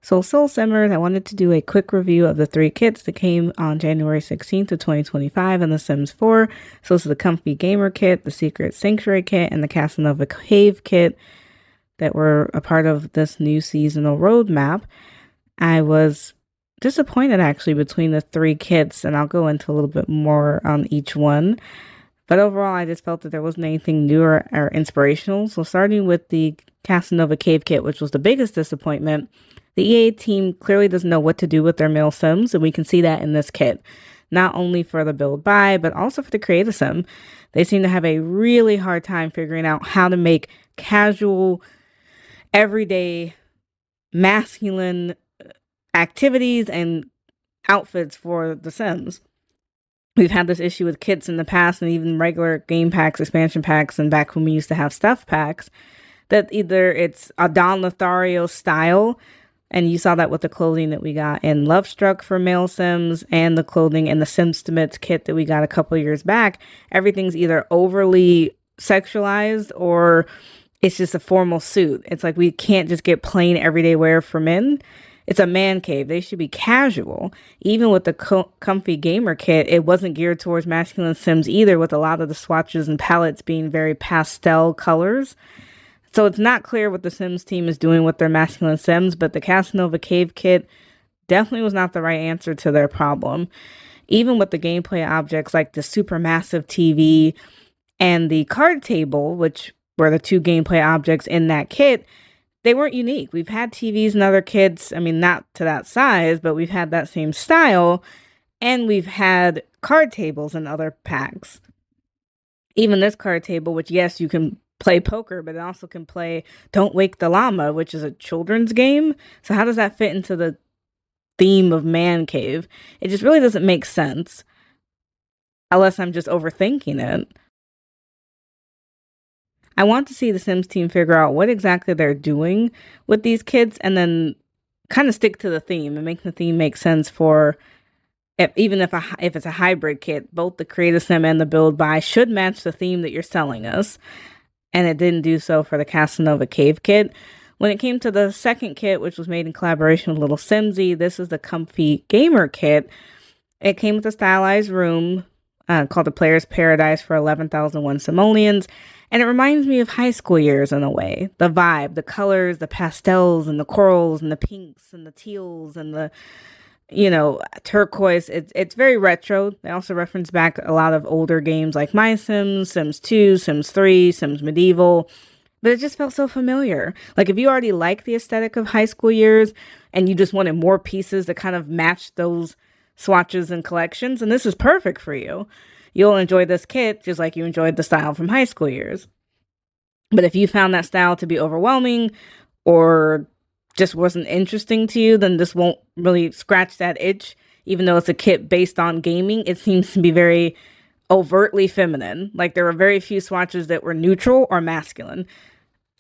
So Soul Simmers, I wanted to do a quick review of the three kits that came on January 16th of 2025 in The Sims 4. So this is the Comfy Gamer kit, the Secret Sanctuary kit, and the Casanova Cave kit that were a part of this new seasonal roadmap. I was disappointed actually between the three kits, and I'll go into a little bit more on each one. But overall, I just felt that there wasn't anything new or inspirational. So starting with the Casanova Cave kit, which was the biggest disappointment, the EA team clearly doesn't know what to do with their male Sims, and we can see that in this kit. Not only for the build buy, but also for the create a Sim. They seem to have a really hard time figuring out how to make casual, everyday, masculine activities and outfits for the Sims. We've had this issue with kits in the past and even regular game packs, expansion packs, and back when we used to have stuff packs, that either it's a Don Lothario style, and you saw that with the clothing that we got in Lovestruck for male Sims and the clothing in the Simstimates kit that we got a couple years back. Everything's either overly sexualized or it's just a formal suit. It's like we can't just get plain everyday wear for men. It's a man cave. They should be casual. Even with the Comfy Gamer kit, it wasn't geared towards masculine Sims either, with a lot of the swatches and palettes being very pastel colors. So it's not clear what the Sims team is doing with their masculine Sims, but the Casanova Cave kit definitely was not the right answer to their problem. Even with the gameplay objects like the supermassive TV and the card table, which were the two gameplay objects in that kit, they weren't unique. We've had TVs in other kits, I mean, not to that size, but we've had that same style, and we've had card tables in other packs. Even this card table, which yes, you can play poker, but it also can play Don't Wake the Llama, which is a children's game. So how does that fit into the theme of man cave? It just really doesn't make sense, unless I'm just overthinking it. I want to see the Sims team figure out what exactly they're doing with these kits and then kind of stick to the theme and make the theme make sense for even if it's a hybrid kit. Both the Create a Sim and the Build Buy should match the theme that you're selling us. And it didn't do so for the Casanova Cave kit. When it came to the second kit, which was made in collaboration with Little Simsy, this is the Comfy Gamer kit. It came with a stylized room called the Player's Paradise for 11,001 simoleons. And it reminds me of high school years in a way. The vibe, the colors, the pastels, and the corals, and the pinks, and the teals, and the, turquoise. It's very retro. They also reference back a lot of older games like My Sims, Sims 2, Sims 3, Sims Medieval. But it just felt so familiar. Like if you already like the aesthetic of high school years and you just wanted more pieces that kind of match those swatches and collections, and this is perfect for you. You'll enjoy this kit just like you enjoyed the style from high school years. But if you found that style to be overwhelming or just wasn't interesting to you, then this won't really scratch that itch. Even though it's a kit based on gaming, it seems to be very overtly feminine. Like there were very few swatches that were neutral or masculine.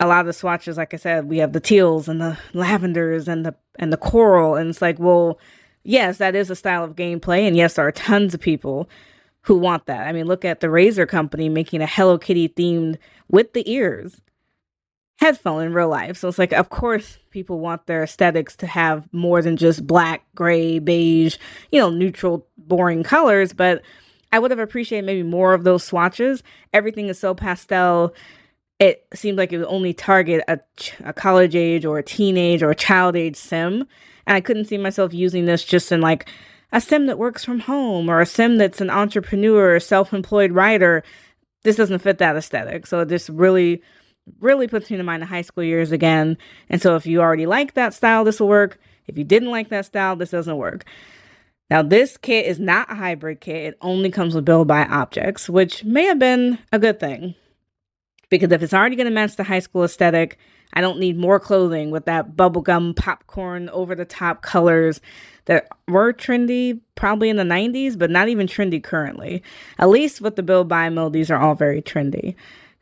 A lot of the swatches, like I said, we have the teals and the lavenders and the coral, and it's like, well, yes, that is a style of gameplay, and yes, there are tons of people who want that. I mean, look at the Razor company making a Hello Kitty themed with the ears headphone in real life. So it's like, of course, people want their aesthetics to have more than just black, gray, beige, neutral, boring colors. But I would have appreciated maybe more of those swatches. Everything is so pastel. It seemed like it would only target a college age or a teenage or a child age Sim. And I couldn't see myself using this just in like a Sim that works from home or a Sim that's an entrepreneur or self-employed writer. This doesn't fit that aesthetic. So this really puts me in mind of high school years again. And so if you already like that style, this will work. If you didn't like that style, this doesn't work. Now, this kit is not a hybrid kit. It only comes with build buy objects, which may have been a good thing. Because if it's already going to match the high school aesthetic, I don't need more clothing with that bubblegum popcorn over the top colors that were trendy probably in the 90s, but not even trendy currently. At least with the build buy mode, these are all very trendy.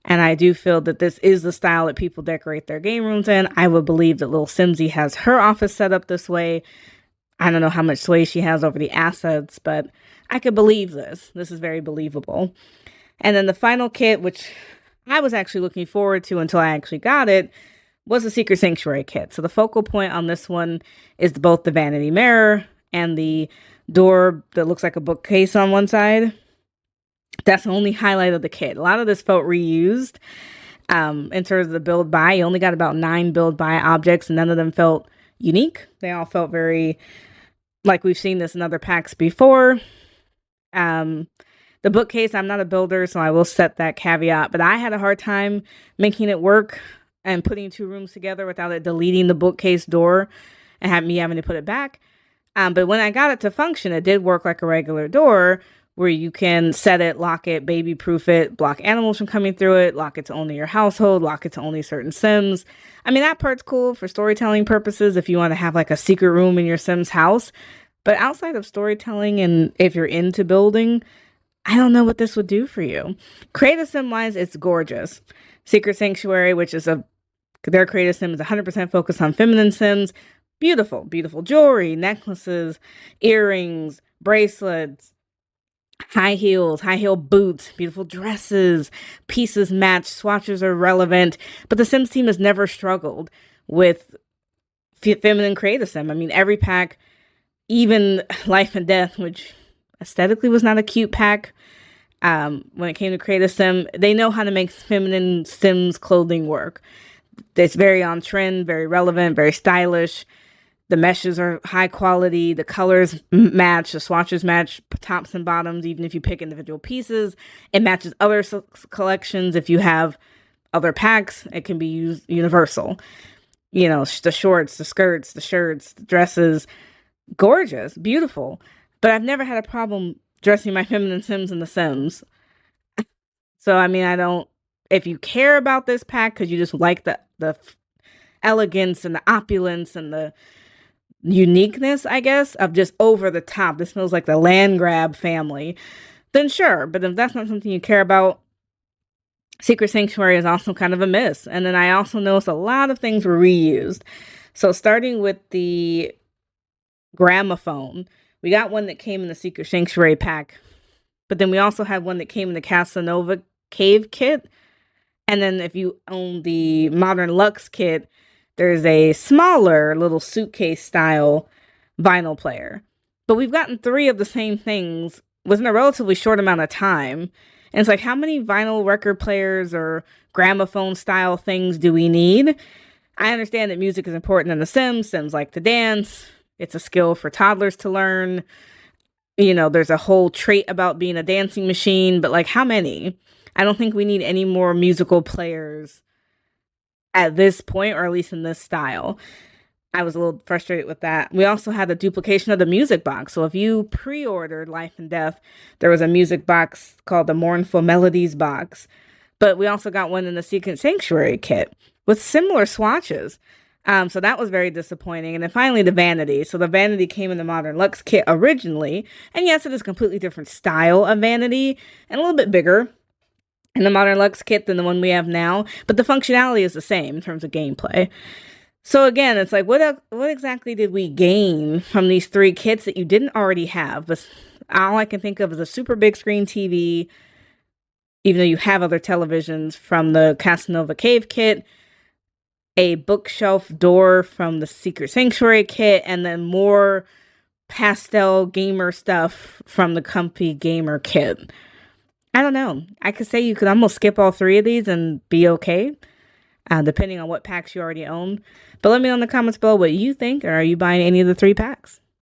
And I do feel that this is the style that people decorate their game rooms in. I would believe that Little Simsy has her office set up this way. I don't know how much sway she has over the assets, but I could believe this. This is very believable. And then the final kit, which I was actually looking forward to until I actually got it, was the Secret Sanctuary kit. So the focal point on this one is both the vanity mirror and the door that looks like a bookcase on one side. That's the only highlight of the kit. A lot of this felt reused. In terms of the build buy, you only got about 9 build buy objects, and none of them felt unique. They all felt very like we've seen this in other packs before. The bookcase, I'm not a builder, so I will set that caveat, but I had a hard time making it work and putting 2 rooms together without it deleting the bookcase door and me having to put it back. But when I got it to function, it did work like a regular door, where you can set it, lock it, baby proof it, block animals from coming through it, lock it to only your household, lock it to only certain Sims. I mean, that part's cool for storytelling purposes if you want to have like a secret room in your Sims house. But outside of storytelling, and if you're into building, I don't know what this would do for you. Creative Sim wise, it's gorgeous. Secret Sanctuary, which is their creative sim is 100% focused on feminine Sims. Beautiful, beautiful jewelry, necklaces, earrings, bracelets, high heels, high heel boots, beautiful dresses, pieces match, swatches are relevant. But the Sims team has never struggled with feminine creative sim. I mean, every pack, even Life and Death, which aesthetically was not a cute pack, when it came to creative sim, they know how to make feminine Sims clothing work. It's very on trend, very relevant, very stylish. The meshes are high quality. The colors match. The swatches match tops and bottoms. Even if you pick individual pieces, it matches other collections. If you have other packs, it can be used universal. You know, the shorts, the skirts, the shirts, the dresses, gorgeous, beautiful. But I've never had a problem dressing my feminine Sims in the Sims. So, I mean, if you care about this pack because you just like the elegance and the opulence and the uniqueness, I guess, of just over the top, this feels like the land grab family, then sure. But if that's not something you care about, Secret Sanctuary is also kind of a miss. And then I also noticed a lot of things were reused. So starting with the gramophone, we got one that came in the Secret Sanctuary pack, but then we also had one that came in the Casanova Cave kit. And then if you own the Modern Luxe kit, there's a smaller little suitcase style vinyl player. But we've gotten 3 of the same things within a relatively short amount of time. And it's like, how many vinyl record players or gramophone style things do we need? I understand that music is important in The Sims. Sims like to dance. It's a skill for toddlers to learn. You know, there's a whole trait about being a dancing machine, but like, how many? I don't think we need any more musical players at this point, or at least in this style. I was a little frustrated with that. We also had a duplication of the music box. So if you pre-ordered Life and Death, there was a music box called the Mournful Melodies box. But we also got one in the Secret Sanctuary kit with similar swatches. So that was very disappointing. And then finally, the vanity. So the vanity came in the Modern Luxe kit originally. And yes, it is a completely different style of vanity and a little bit bigger in the Modern Luxe kit than the one we have now, but the functionality is the same in terms of gameplay. So again, it's like, what exactly did we gain from these 3 kits that you didn't already have? But all I can think of is a super big screen TV, even though you have other televisions, from the Casanova Cave kit, a bookshelf door from the Secret Sanctuary kit, and then more pastel gamer stuff from the Comfy Gamer kit. I don't know. I could say you could almost skip all 3 of these and be okay, depending on what packs you already own. But let me know in the comments below what you think, or are you buying any of the 3 packs?